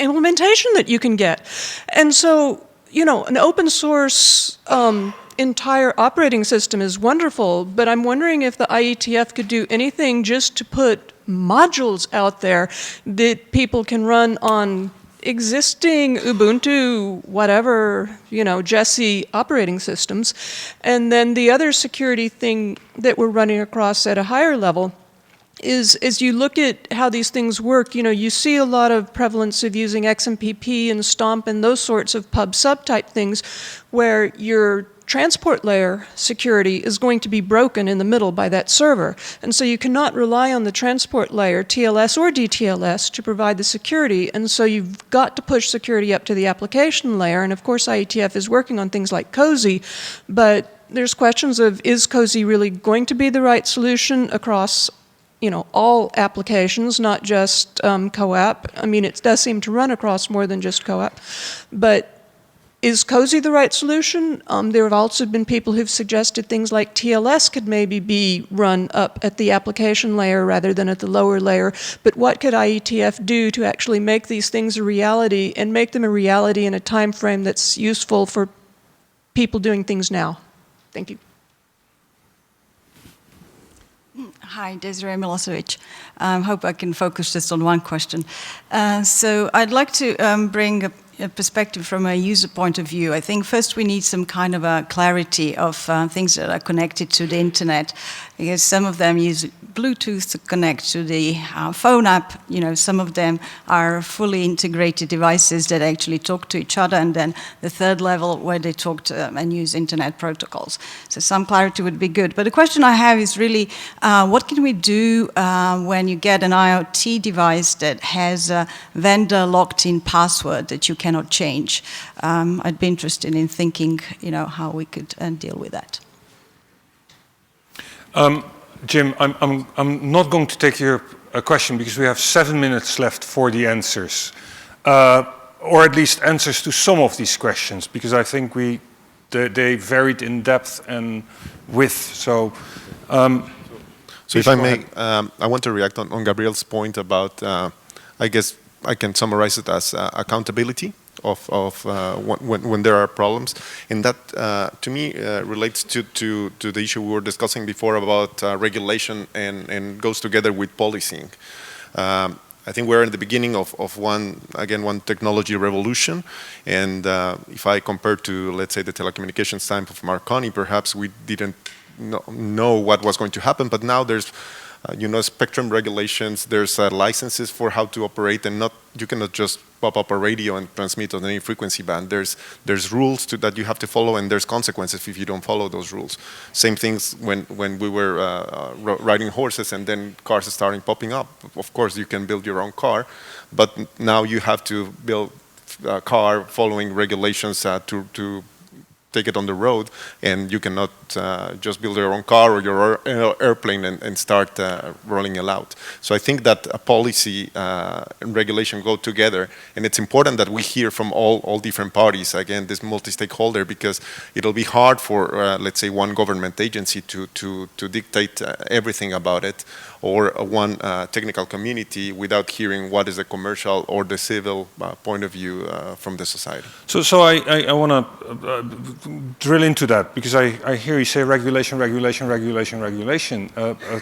implementation that you can get. And so, an open source entire operating system is wonderful, but I'm wondering if the IETF could do anything just to put modules out there that people can run on existing Ubuntu, whatever, Jessie operating systems. And then the other security thing that we're running across at a higher level is as you look at how these things work, you see a lot of prevalence of using XMPP and Stomp and those sorts of pub-sub type things where your transport layer security is going to be broken in the middle by that server. And so you cannot rely on the transport layer, TLS or DTLS, to provide the security. And so you've got to push security up to the application layer. And of course, IETF is working on things like COSI, but there's questions of, is COSI really going to be the right solution across all applications, not just CoAP. I mean, it does seem to run across more than just CoAP. But is COSI the right solution? There have also been people who've suggested things like TLS could maybe be run up at the application layer rather than at the lower layer. But what could IETF do to actually make these things a reality and make them a reality in a time frame that's useful for people doing things now? Thank you. Hi, Desiree Milosevic. Hope I can focus just on one question. So I'd like to bring a perspective from a user point of view. I think first we need some kind of a clarity of things that are connected to the internet, because some of them use Bluetooth to connect to the phone app. Some of them are fully integrated devices that actually talk to each other, and then the third level where they talk to and use internet protocols. So some clarity would be good. But the question I have is really, what can we do when you get an IoT device that has a vendor locked-in password that you cannot change? I'd be interested in thinking, how we could deal with that. Jim, I'm not going to take your question because we have 7 minutes left for the answers, or at least answers to some of these questions, because I think they varied in depth and width. So if I may, I want to react on Gabriel's point about, I guess I can summarize it as accountability of when there are problems, and that to me relates to the issue we were discussing before about regulation and goes together with policing. I think we're in the beginning of one technology revolution, and if I compare to, let's say, the telecommunications time of Marconi, perhaps we didn't know what was going to happen, but now there's spectrum regulations, there's licenses for how to operate, and you cannot just pop up a radio and transmit on any frequency band. There's rules that you have to follow, and there's consequences if you don't follow those rules. Same things when we were riding horses and then cars starting popping up. Of course, you can build your own car, but now you have to build a car following regulations to take it on the road, and you cannot just build your own car or your airplane and start rolling it out. So I think that a policy and regulation go together, and it's important that we hear from all different parties, again, this multi-stakeholder, because it'll be hard for, let's say, one government agency to dictate everything about it, or one technical community without hearing what is the commercial or the civil point of view from the society. So I want to drill into that, because I hear you say regulation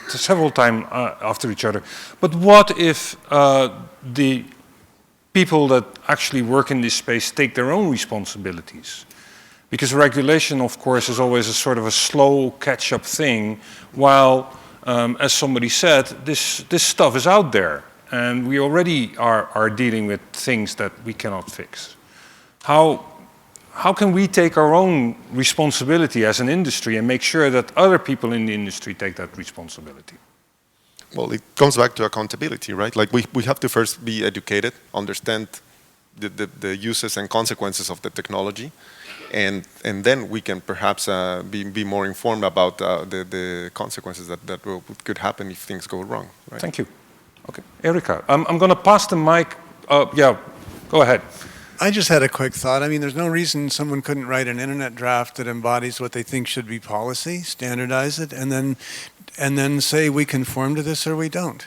several times after each other. But what if the people that actually work in this space take their own responsibilities? Because regulation, of course, is always a sort of a slow catch-up thing, while as somebody said, this stuff is out there, and we already are dealing with things that we cannot fix. How can we take our own responsibility as an industry and make sure that other people in the industry take that responsibility? Well, it comes back to accountability, right? Like we have to first be educated, understand the uses and consequences of the technology, and then we can perhaps be more informed about the consequences that could happen if things go wrong. Right? Thank you. Okay, Erika, I'm going to pass the mic. Yeah, go ahead. I just had a quick thought. I mean, there's no reason someone couldn't write an internet draft that embodies what they think should be policy, standardize it, and then say we conform to this or we don't.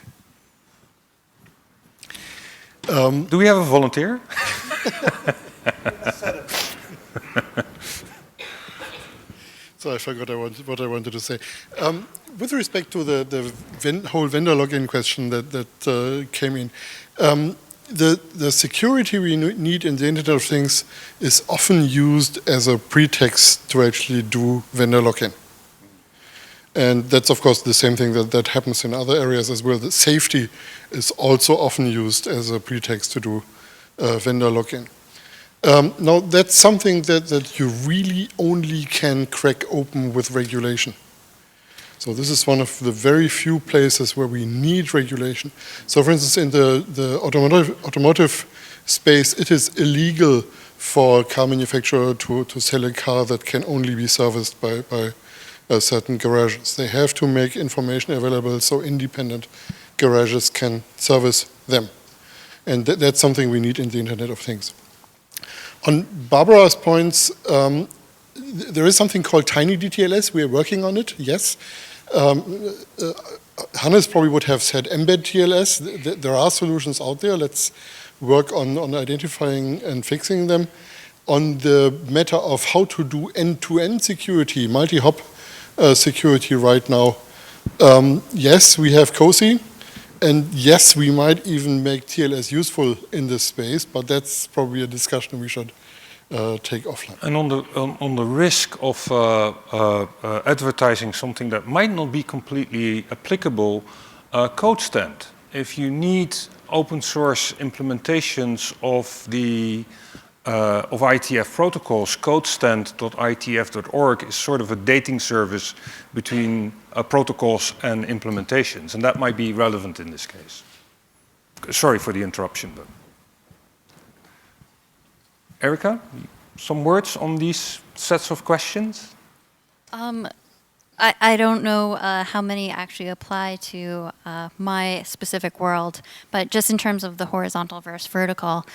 Do we have a volunteer? So I forgot what I wanted to say. With respect to the whole vendor login question that came in, the security we need in the Internet of Things is often used as a pretext to actually do vendor login. And that's, of course, the same thing that happens in other areas as well. The safety is also often used as a pretext to do vendor login. Now, that's something that you really only can crack open with regulation. So this is one of the very few places where we need regulation. So for instance, in the automotive space, it is illegal for a car manufacturer to sell a car that can only be serviced by certain garages. They have to make information available so independent garages can service them. And that's something we need in the Internet of Things. On Barbara's points, there is something called Tiny DTLS. We are working on it, yes. Hannes probably would have said embed TLS. There are solutions out there. Let's work on identifying and fixing them. On the matter of how to do end-to-end security, multi-hop security right now, yes, we have COSI. And yes, we might even make TLS useful in this space, but that's probably a discussion we should take offline. And on the risk of advertising something that might not be completely applicable, CodeStand. If you need open source implementations of the of IETF protocols, codestand.ietf.org is sort of a dating service between protocols and implementations, and that might be relevant in this case. Sorry for the interruption, but. Erika, some words on these sets of questions? I don't know how many actually apply to my specific world, but just in terms of the horizontal versus vertical,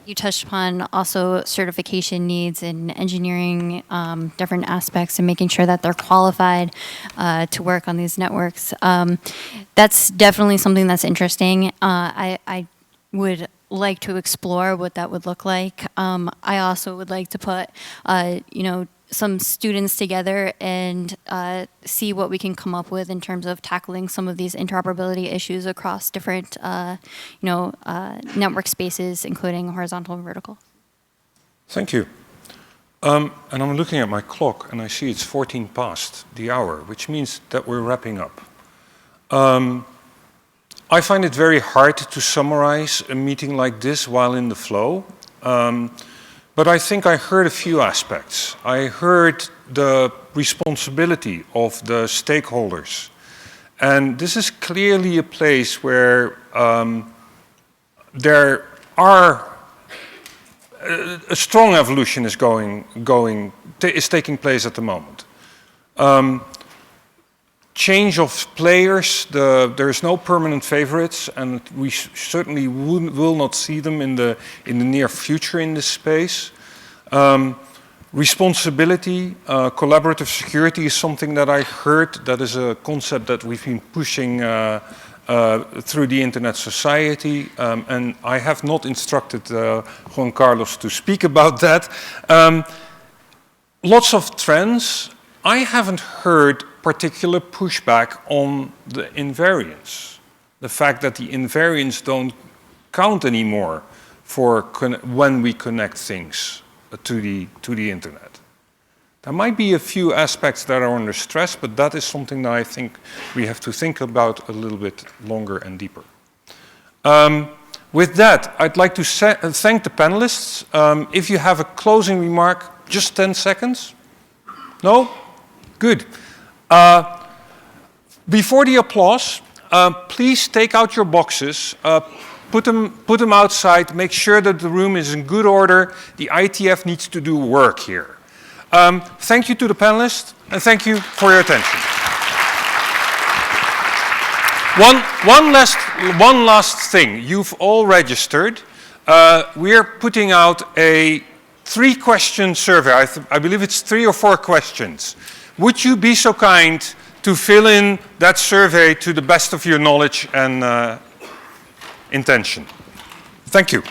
you touched upon also certification needs in engineering, different aspects, and making sure that they're qualified to work on these networks. That's definitely something that's interesting. I would like to explore what that would look like. I also would like to put, some students together and see what we can come up with in terms of tackling some of these interoperability issues across different, network spaces, including horizontal and vertical. Thank you. And I'm looking at my clock, and I see it's 14 past the hour, which means that we're wrapping up. I find it very hard to summarize a meeting like this while in the flow. But I think I heard a few aspects. I heard the responsibility of the stakeholders. And this is clearly a place where there are a strong evolution is taking place at the moment. Change of players, there is no permanent favorites, and we certainly will not see them in the near future in this space. Responsibility, collaborative security is something that I heard. That is a concept that we've been pushing through the Internet Society, and I have not instructed Juan Carlos to speak about that. Lots of trends. I haven't heard particular pushback on the invariants. The fact that the invariants don't count anymore for when we connect things to the internet. There might be a few aspects that are under stress, but that is something that I think we have to think about a little bit longer and deeper. With that, I'd like to thank the panelists. If you have a closing remark, just 10 seconds? No? Good. Before the applause, please take out your boxes, put them outside, make sure that the room is in good order. The IETF needs to do work here. Thank you to the panelists, and thank you for your attention. One last thing. You've all registered. We're putting out a 3-question survey. I believe it's 3 or 4 questions. Would you be so kind to fill in that survey to the best of your knowledge and intention? Thank you.